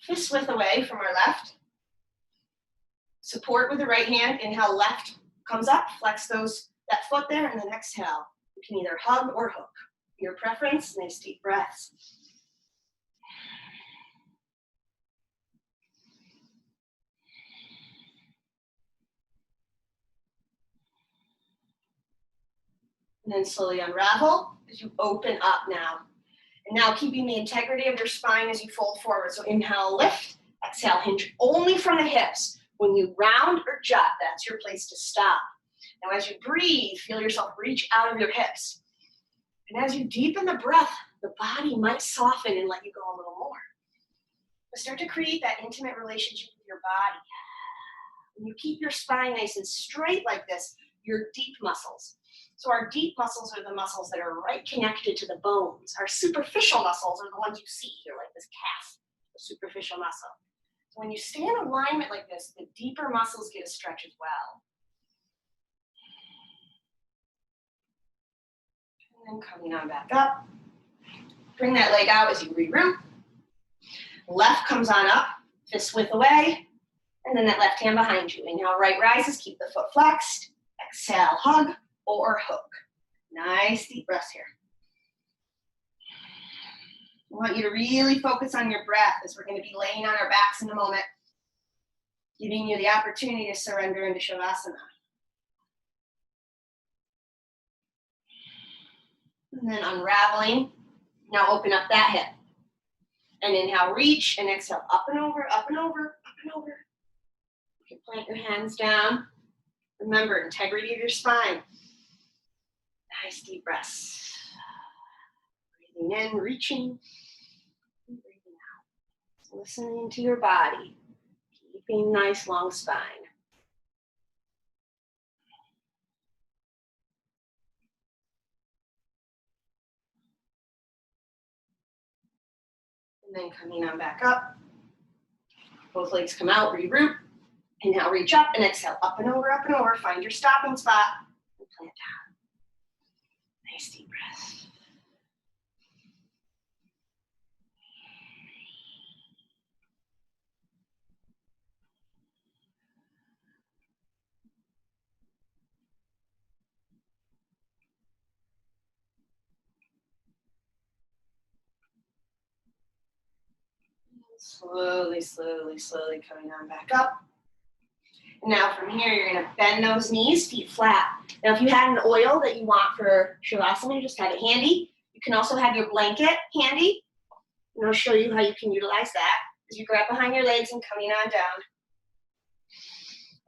fist width away from our left. Support with the right hand. Inhale, left comes up, flex that foot there, and then exhale. You can either hug or hook. Your preference, nice deep breaths. And then slowly unravel as you open up now. And now keeping the integrity of your spine as you fold forward. So inhale, lift, exhale, hinge only from the hips. When you round or jut, that's your place to stop. Now as you breathe, feel yourself reach out of your hips. And as you deepen the breath, the body might soften and let you go a little more. But start to create that intimate relationship with your body. When you keep your spine nice and straight like this, your deep muscles. So our deep muscles are the muscles that are right connected to the bones. Our superficial muscles are the ones you see here, like this calf, the superficial muscle. So when you stay in alignment like this, the deeper muscles get a stretch as well. And then coming on back up. Bring that leg out as you reroot. Left comes on up, fist width away, and then that left hand behind you. Inhale, right rises, keep the foot flexed. Exhale, hug or hook. Nice deep breaths here. I want you to really focus on your breath as we're going to be laying on our backs in a moment, giving you the opportunity to surrender into Shavasana. And then unraveling. Now open up that hip. And inhale, reach, and exhale, up and over, up and over, up and over. You can plant your hands down. Remember, integrity of your spine. Nice deep breaths. Breathing in, reaching, and breathing out. So listening to your body, keeping nice long spine. And then coming on back up. Both legs come out, reroot. Inhale, reach up, and exhale, up and over, up and over. Find your stopping spot and plant down. Nice deep breath. Slowly, slowly, slowly coming on back up. And now from here, you're gonna bend those knees, feet flat. Now, if you had an oil that you want for Shavasana, just have it handy. You can also have your blanket handy. And I'll show you how you can utilize that as you grab behind your legs and coming on down.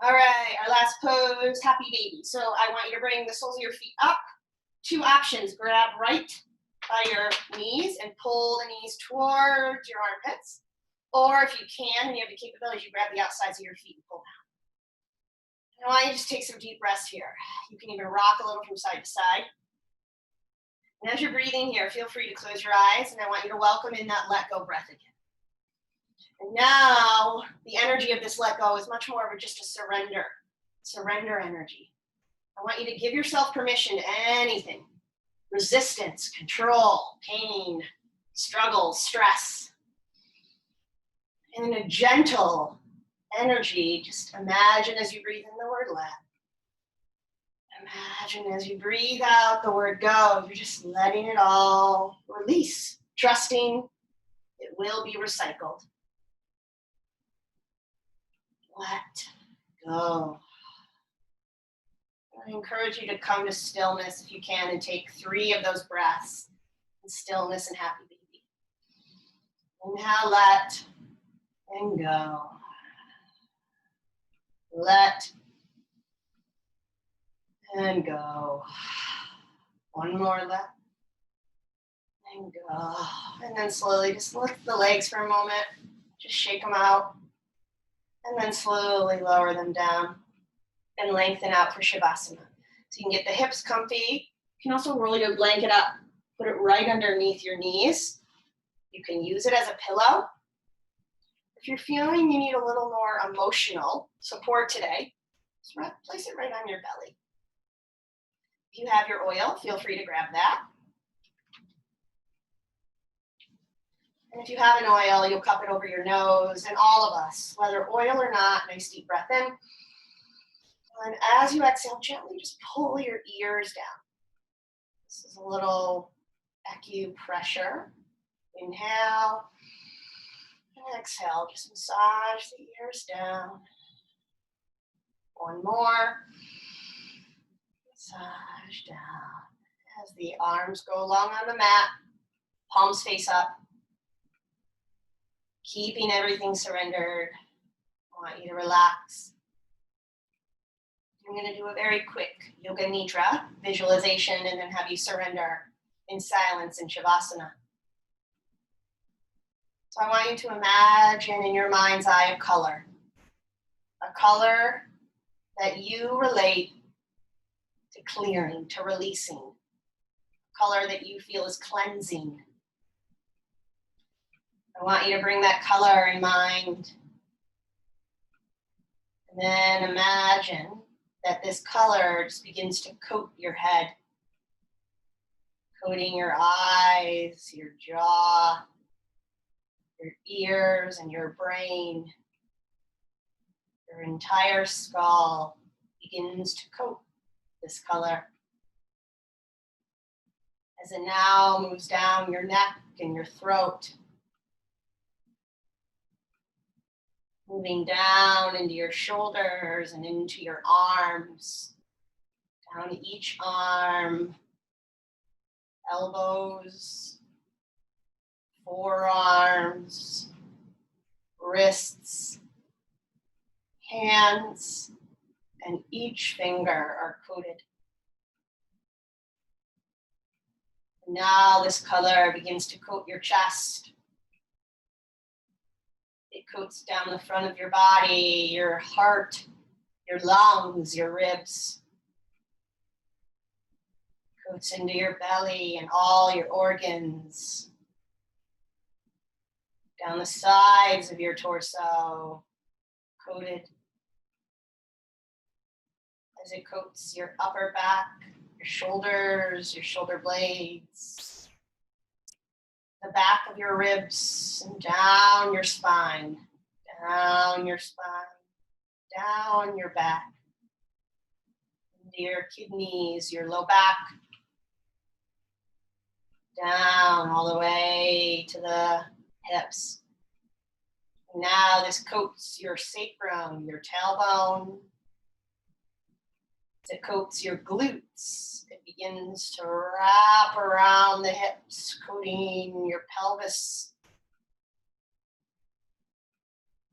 All right, our last pose, happy baby. So I want you to bring the soles of your feet up. Two options, grab right by your knees and pull the knees towards your armpits. Or if you can, and you have the capabilities, you grab the outsides of your feet and pull down. And I want you to just take some deep breaths here. You can even rock a little from side to side. And as you're breathing here, feel free to close your eyes, and I want you to welcome in that let go breath again. And now the energy of this let go is much more of just a surrender energy. I want you to give yourself permission to anything: resistance, control, pain, struggle, stress. And in a gentle energy, just imagine as you breathe in the word let. Imagine as you breathe out the word go, you're just letting it all release, trusting it will be recycled. Let go. I encourage you to come to stillness if you can and take 3 of those breaths in stillness and happy baby. Inhale, let, and go. Let, and go. One more let, and go. And then slowly just lift the legs for a moment. Just shake them out. And then slowly lower them down and lengthen out for Shavasana. So you can get the hips comfy. You can also roll your blanket up, put it right underneath your knees. You can use it as a pillow. If you're feeling you need a little more emotional support today, just place it right on your belly. If you have your oil, feel free to grab that. And if you have an oil, you'll cup it over your nose, and all of us, whether oil or not, nice deep breath in. And as you exhale, gently just pull your ears down. This is a little acupressure. Inhale and exhale, just massage the ears down. One more. Massage down. As the arms go along on the mat, palms face up. Keeping everything surrendered. I want you to relax. I'm going to do a very quick Yoga Nidra visualization and then have you surrender in silence in Shavasana. So I want you to imagine in your mind's eye a color that you relate to clearing, to releasing, a color that you feel is cleansing. I want you to bring that color in mind. And then imagine that this color just begins to coat your head, coating your eyes, your jaw, your ears, and your brain. Your entire skull begins to coat this color. As it now moves down your neck and your throat, moving down into your shoulders and into your arms, down each arm, elbows, forearms, wrists, hands, and each finger are coated. Now this color begins to coat your chest. It coats down the front of your body, your heart, your lungs, your ribs. Coats into your belly and all your organs. Down the sides of your torso, coated. As it coats your upper back, your shoulders, your shoulder blades, the back of your ribs, and down your spine, down your back, into your kidneys, your low back, down all the way to the hips. Now this coats your sacrum, your tailbone. It coats your glutes. It begins to wrap around the hips, coating your pelvis,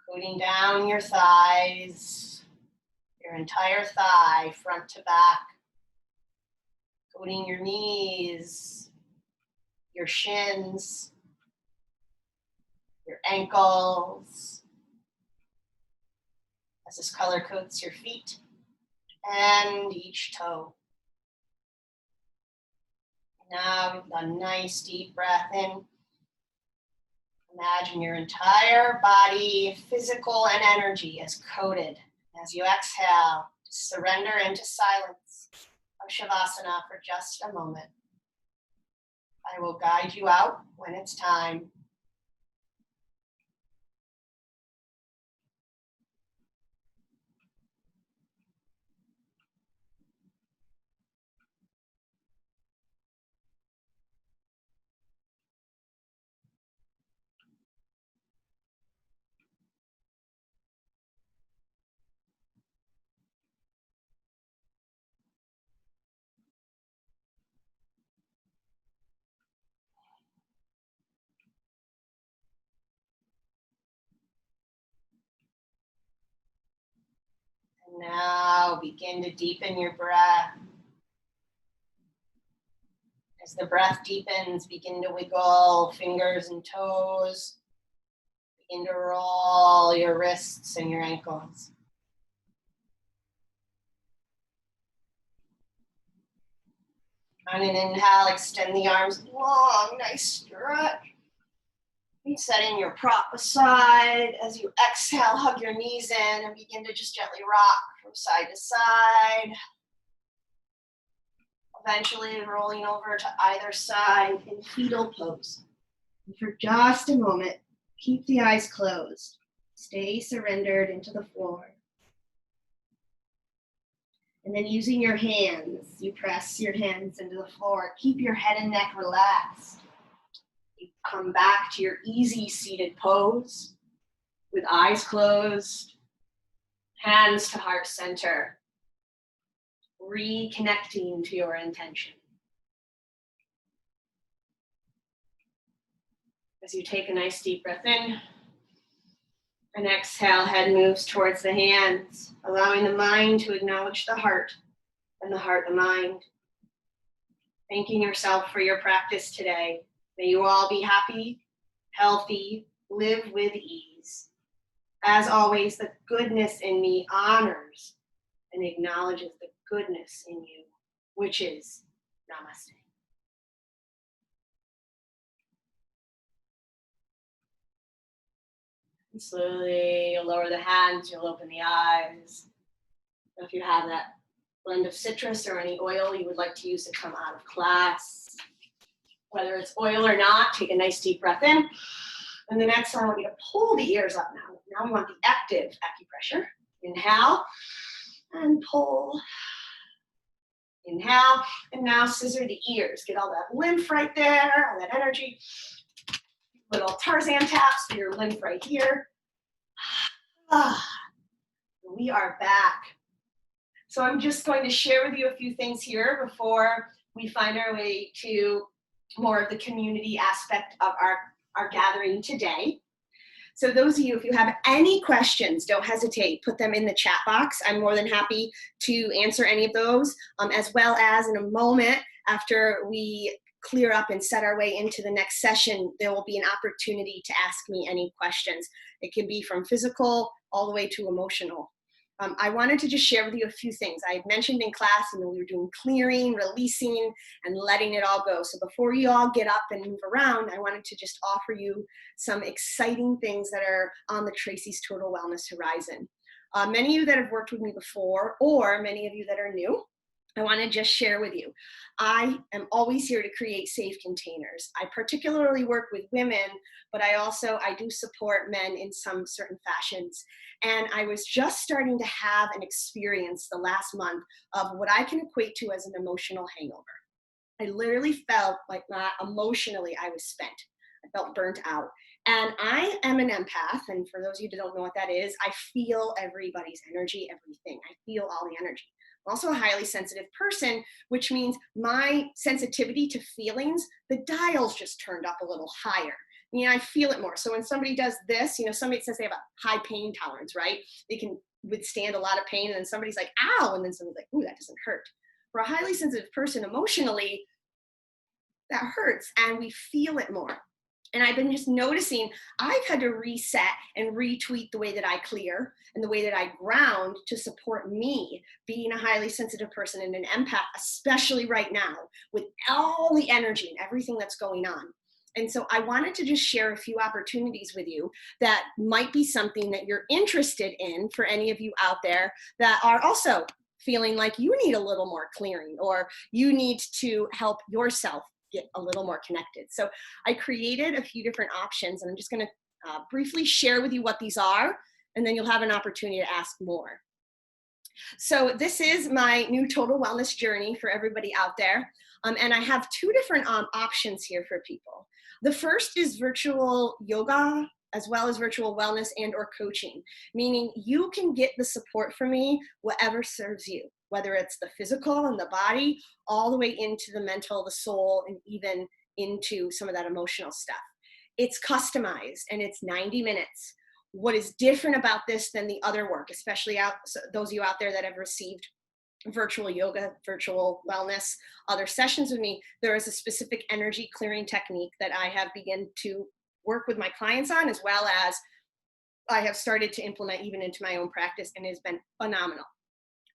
coating down your thighs, your entire thigh, front to back, coating your knees, your shins, your ankles, as this color coats your feet and each toe. Now we've got a nice deep breath in. Imagine your entire body, physical and energy, is coated. As you exhale, surrender into silence of Shavasana for just a moment. I will guide you out when it's time. And now begin to deepen your breath. As the breath deepens, begin to wiggle fingers and toes. Begin to roll your wrists and your ankles. On an inhale, extend the arms long, nice stretch. Setting your prop aside. As you exhale, hug your knees in and begin to just gently rock from side to side. Eventually rolling over to either side in fetal pose. And for just a moment, keep the eyes closed. Stay surrendered into the floor. And then using your hands, you press your hands into the floor. Keep your head and neck relaxed. You come back to your easy seated pose with eyes closed, hands to heart center, reconnecting to your intention. As you take a nice deep breath in and exhale, head moves towards the hands, allowing the mind to acknowledge the heart and the heart the mind. Thanking yourself for your practice today. May you all be happy, healthy, live with ease. As always, the goodness in me honors and acknowledges the goodness in you, which is Namaste. And slowly, you'll lower the hands, you'll open the eyes. If you have that blend of citrus or any oil you would like to use to come out of class, whether it's oil or not, take a nice deep breath in. And the next one, I want you to pull the ears up now. Now we want the active acupressure. Inhale and pull. Inhale, and now scissor the ears. Get all that lymph right there, all that energy. Little Tarzan taps for your lymph right here. We are back. So I'm just going to share with you a few things here before we find our way to more of the community aspect of our gathering today. So those of you, if you have any questions, don't hesitate, put them in the chat box. I'm more than happy to answer any of those, as well as in a moment after we clear up and set our way into the next session, there will be an opportunity to ask me any questions. It can be from physical all the way to emotional. I wanted to just share with you a few things. I had mentioned in class, we were doing clearing, releasing, and letting it all go. So before you all get up and move around, I wanted to just offer you some exciting things that are on the Tracy's Total Wellness horizon. Many of you that have worked with me before, or many of you that are new, I want to just share with you. I am always here to create safe containers. I particularly work with women, but I do support men in some certain fashions. And I was just starting to have an experience the last month of what I can equate to as an emotional hangover. I literally felt like emotionally I was spent. I felt burnt out. And I am an empath, and for those of you that don't know what that is, I feel everybody's energy, everything. I feel all the energy. I'm also a highly sensitive person, which means my sensitivity to feelings, the dial's just turned up a little higher. I feel it more. So when somebody does this, somebody says they have a high pain tolerance, right? They can withstand a lot of pain, and then somebody's like, ow, and then someone's like, ooh, that doesn't hurt. For a highly sensitive person, emotionally, that hurts, and we feel it more. And I've been just noticing I've had to reset and retweak the way that I clear and the way that I ground to support me being a highly sensitive person and an empath, especially right now with all the energy and everything that's going on. And so I wanted to just share a few opportunities with you that might be something that you're interested in for any of you out there that are also feeling like you need a little more clearing or you need to help yourself get a little more connected. So I created a few different options, and I'm just going to briefly share with you what these are, and then you'll have an opportunity to ask more. So this is my new total wellness journey for everybody out there. And I have two different options here for people. The first is virtual yoga as well as virtual wellness and or coaching, meaning you can get the support from me, whatever serves you, whether it's the physical and the body, all the way into the mental, the soul, and even into some of that emotional stuff. It's customized and it's 90 minutes. What is different about this than the other work, especially those of you out there that have received virtual yoga, virtual wellness, other sessions with me, there is a specific energy clearing technique that I have begun to work with my clients on, as well as I have started to implement even into my own practice, and it has been phenomenal.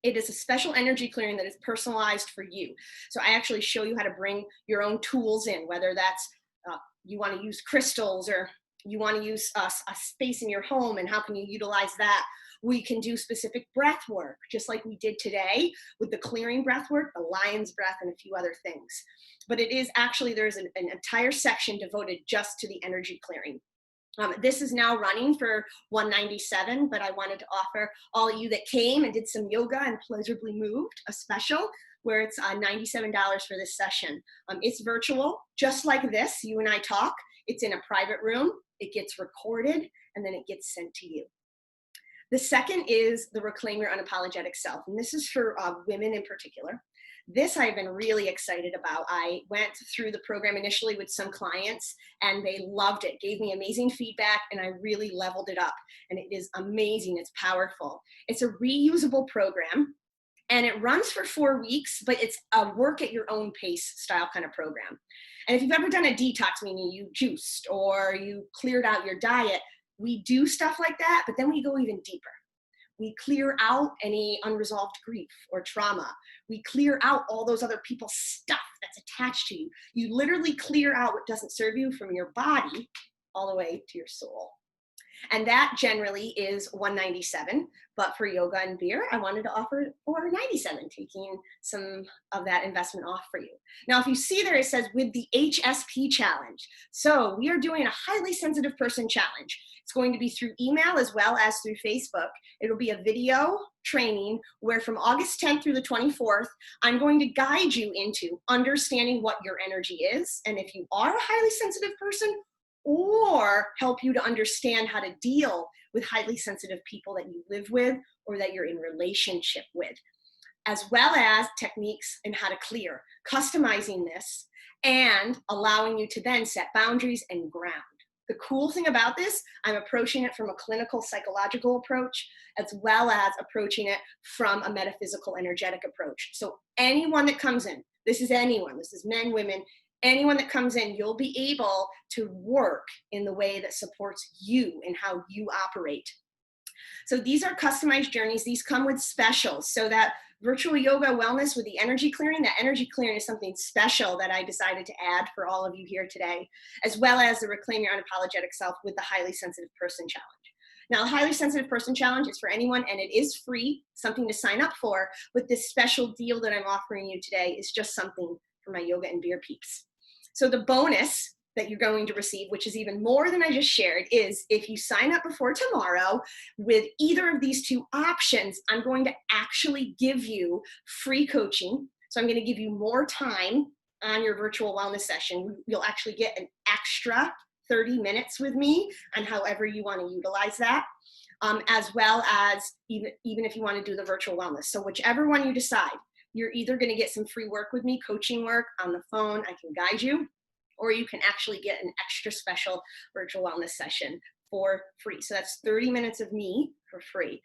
It is a special energy clearing that is personalized for you. So I actually show you how to bring your own tools in, whether that's you want to use crystals or you want to use a space in your home and how can you utilize that. We can do specific breath work, just like we did today with the clearing breath work, the lion's breath, and a few other things. But it is actually, there's an entire section devoted just to the energy clearing. This is now running for $197, but I wanted to offer all of you that came and did some yoga and pleasurably moved a special where it's $97 for this session. It's virtual, just like this, you and I talk. It's in a private room, it gets recorded, and then it gets sent to you. The second is the Reclaim Your Unapologetic Self, and this is for women in particular. This I've been really excited about. I went through the program initially with some clients and they loved it, gave me amazing feedback, and I really leveled it up. And it is amazing, it's powerful. It's a reusable program and it runs for 4 weeks, but it's a work at your own pace style kind of program. And if you've ever done a detox, meaning you juiced or you cleared out your diet, we do stuff like that, but then we go even deeper. We clear out any unresolved grief or trauma. We clear out all those other people's stuff that's attached to you. You literally clear out what doesn't serve you from your body all the way to your soul. And that generally is $197, but for yoga and beer, I wanted to offer $497, taking some of that investment off for you. Now, if you see there, it says with the HSP challenge. So we are doing a highly sensitive person challenge. It's going to be through email as well as through Facebook. It'll be a video training where from August 10th through the 24th, I'm going to guide you into understanding what your energy is. And if you are a highly sensitive person, or help you to understand how to deal with highly sensitive people that you live with or that you're in relationship with, as well as techniques in how to clear, customizing this, and allowing you to then set boundaries and ground. The cool thing about this, I'm approaching it from a clinical psychological approach, as well as approaching it from a metaphysical energetic approach. So anyone that comes in, this is anyone, this is men, women, anyone that comes in, you'll be able to work in the way that supports you and how you operate. So these are customized journeys. These come with specials. So that virtual yoga wellness with the energy clearing, that energy clearing is something special that I decided to add for all of you here today, as well as the Reclaim Your Unapologetic Self with the Highly Sensitive Person Challenge. Now, the Highly Sensitive Person Challenge is for anyone, and it is free, something to sign up for, but this special deal that I'm offering you today is just something for my yoga and beer peeps. So the bonus that you're going to receive, which is even more than I just shared, is if you sign up before tomorrow with either of these two options, I'm going to actually give you free coaching. So I'm going to give you more time on your virtual wellness session. You'll actually get an extra 30 minutes with me on however you want to utilize that, as well as even if you want to do the virtual wellness. So whichever one you decide, you're either going to get some free work with me, coaching work on the phone, I can guide you, or you can actually get an extra special virtual wellness session for free. So that's 30 minutes of me for free.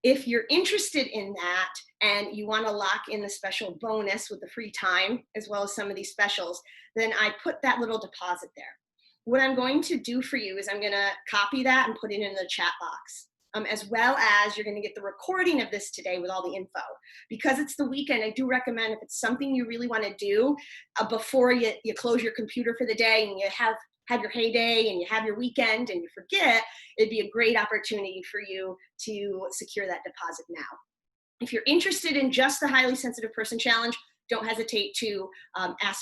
If you're interested in that and you want to lock in the special bonus with the free time, as well as some of these specials, then I put that little deposit there. what I'm going to do for you is I'm going to copy that and put it in the chat box. As well as you're going to get the recording of this today with all the info. Because it's the weekend, I do recommend if it's something you really want to do before you close your computer for the day and you have your heyday and you have your weekend and you forget, it'd be a great opportunity for you to secure that deposit now. If you're interested in just the Highly Sensitive Person Challenge, don't hesitate to ask